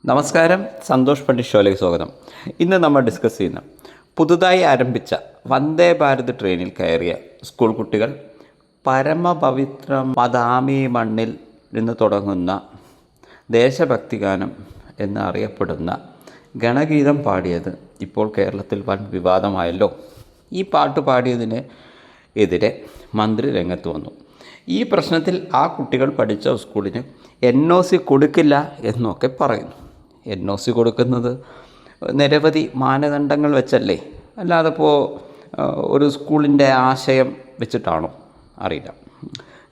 നമസ്കാരം, സന്തോഷ് പണ്ഡിറ്റ് ഷോയിലേക്ക് സ്വാഗതം. ഇന്ന് നമ്മൾ ഡിസ്കസ് ചെയ്യുന്ന പുതുതായി ആരംഭിച്ച വന്ദേ ഭാരത് ട്രെയിനിൽ കയറിയ സ്കൂൾ കുട്ടികൾ പരമപവിത്ര മദാമി മണ്ണിൽ നിന്ന് തുടങ്ങുന്ന ദേശഭക്തി ഗാനം എന്ന് അറിയപ്പെടുന്ന ഗണഗീതം പാടിയത് ഇപ്പോൾ കേരളത്തിൽ വൻ വിവാദമായല്ലോ. ഈ പാട്ട് പാടിയതിന് എതിരെ മന്ത്രി രംഗത്ത് വന്നു. ഈ പ്രശ്നത്തിൽ ആ കുട്ടികൾ പഠിച്ച സ്കൂളിന് NOC കൊടുക്കില്ല എന്നൊക്കെ പറയുന്നു. NOC കൊടുക്കുന്നത് നിരവധി മാനദണ്ഡങ്ങൾ വെച്ചല്ലേ, അല്ലാതെ ഇപ്പോൾ ഒരു സ്കൂളിൻ്റെ ആശയം വെച്ചിട്ടാണോ അറിയില്ല.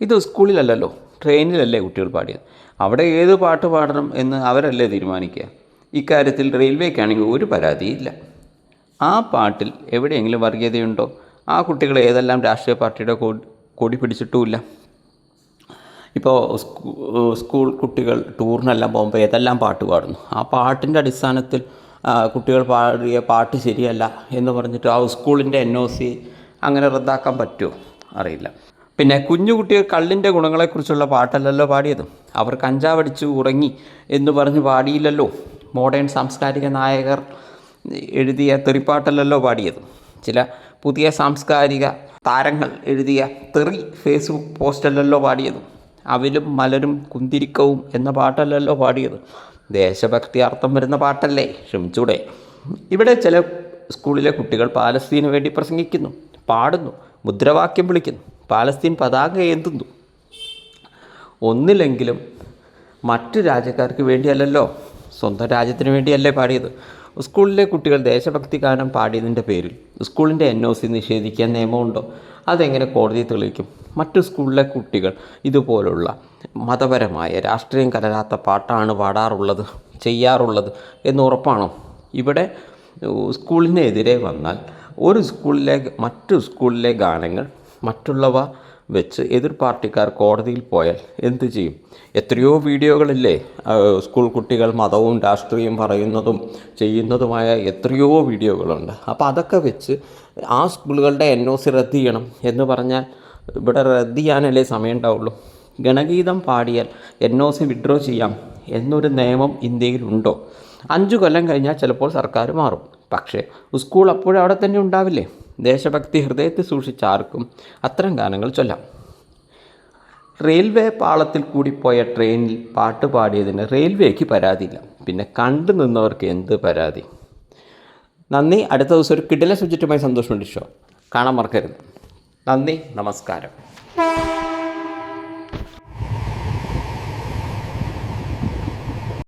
ഇത് സ്കൂളിലല്ലല്ലോ, ട്രെയിനിലല്ലേ കുട്ടികൾ പാടിയത്. അവിടെ ഏത് പാട്ട് പാടണം എന്ന് അവരല്ലേ തീരുമാനിക്കുക. ഇക്കാര്യത്തിൽ റെയിൽവേക്കാണെങ്കിൽ ഒരു പരാതിയില്ല. ആ പാട്ടിൽ എവിടെയെങ്കിലും വർഗീയതയുണ്ടോ? ആ കുട്ടികൾ ഏതെല്ലാം രാഷ്ട്രീയ പാർട്ടിയുടെ കൊടി പിടിച്ചിട്ടുമില്ല. ഇപ്പോൾ സ്കൂൾ കുട്ടികൾ ടൂറിനെല്ലാം പോകുമ്പോൾ ഏതെല്ലാം പാട്ട് പാടുന്നു. ആ പാട്ടിൻ്റെ അടിസ്ഥാനത്തിൽ കുട്ടികൾ പാടിയ പാട്ട് ശരിയല്ല എന്ന് പറഞ്ഞിട്ട് ആ സ്കൂളിൻ്റെ NOC അങ്ങനെ റദ്ദാക്കാൻ പറ്റുമോ അറിയില്ല. പിന്നെ കുഞ്ഞു കുട്ടികൾ കള്ളിൻ്റെ ഗുണങ്ങളെക്കുറിച്ചുള്ള പാട്ടല്ലല്ലോ പാടിയത്. അവർ കഞ്ചാവടിച്ച് ഉറങ്ങി എന്ന് പറഞ്ഞ് പാടിയില്ലല്ലോ. മോഡേൺ സാംസ്കാരിക നായകർ എഴുതിയ തെറിപ്പാട്ടല്ലല്ലോ പാടിയത്. ചില പുതിയ സാംസ്കാരിക താരങ്ങൾ എഴുതിയ തെറി ഫേസ്ബുക്ക് പോസ്റ്റല്ലല്ലോ പാടിയത്. അവിലും മലരും കുന്തിരിക്കവും എന്ന പാട്ടല്ലല്ലോ പാടിയത്. ദേശഭക്തി അർത്ഥം വരുന്ന പാട്ടല്ലേ, ക്ഷമിച്ചൂടെ. ഇവിടെ ചില സ്കൂളിലെ കുട്ടികൾ പാലസ്തീന് വേണ്ടി പ്രസംഗിക്കുന്നു, പാടുന്നു, മുദ്രാവാക്യം വിളിക്കുന്നു, പാലസ്തീൻ പതാക ഏന്തുന്നു. ഒന്നില്ലെങ്കിലും മറ്റു രാജ്യക്കാർക്ക് വേണ്ടിയല്ലല്ലോ, സ്വന്തം രാജ്യത്തിന് വേണ്ടിയല്ലേ പാടിയത്. സ്കൂളിലെ കുട്ടികൾ ദേശഭക്തി ഗാനം പാടിയതിൻ്റെ പേരിൽ സ്കൂളിൻ്റെ NOC നിഷേധിക്കാൻ നിയമമുണ്ടോ? അതെങ്ങനെ കോടതി തെളിയിക്കും? മറ്റു സ്കൂളിലെ കുട്ടികൾ ഇതുപോലുള്ള മതപരമായ രാഷ്ട്രീയം കലരാത്ത പാട്ടാണ് പാടാറുള്ളത്, ചെയ്യാറുള്ളത് എന്ന് ഉറപ്പാണോ? ഇവിടെ സ്കൂളിനെതിരെ വന്നാൽ ഒരു സ്കൂളിലെ മറ്റു സ്കൂളിലെ ഗാനങ്ങൾ മറ്റുള്ളവ വെച്ച് എതിർ പാർട്ടിക്കാർ കോടതിയിൽ പോയാൽ എന്തു ചെയ്യും? എത്രയോ വീഡിയോകളില്ലേ സ്കൂൾ കുട്ടികൾ മതവും രാഷ്ട്രീയവും പറയുന്നതും ചെയ്യുന്നതുമായ എത്രയോ വീഡിയോകളുണ്ട്. അപ്പോൾ അതൊക്കെ വെച്ച് ആ സ്കൂളുകളുടെ NOC റദ്ദ് ചെയ്യണം എന്ന് പറഞ്ഞാൽ ഇവിടെ റദ്ദ് ചെയ്യാനല്ലേ സമയം ഉണ്ടാവുള്ളൂ. ഗണഗീതം പാടിയാൽ NOC വിഡ്രോ ചെയ്യാം എന്നൊരു നിയമം ഇന്ത്യയിലുണ്ടോ? 5 കൊല്ലം കഴിഞ്ഞാൽ ചിലപ്പോൾ സർക്കാർ മാറും. പക്ഷേ സ്കൂൾ അപ്പോഴും അവിടെ തന്നെ ഉണ്ടാവില്ലേ? ദേശഭക്തി ഹൃദയത്തിൽ സൂക്ഷിച്ച ആർക്കും അത്തരം ഗാനങ്ങൾ ചൊല്ലാം. റെയിൽവേ പാളത്തിൽ കൂടി പോയ ട്രെയിനിൽ പാട്ട് പാടിയതിന് റെയിൽവേക്ക് പരാതിയില്ല. പിന്നെ കണ്ടു നിന്നവർക്ക് എന്ത് പരാതി? നന്ദി. അടുത്ത ദിവസം ഒരു കിടിലൻ സബ്ജക്റ്റുമായി സന്തോഷ് പണ്ഡിറ്റ് ഷോ കാണാൻ മറക്കരുത്. നന്ദി, നമസ്കാരം.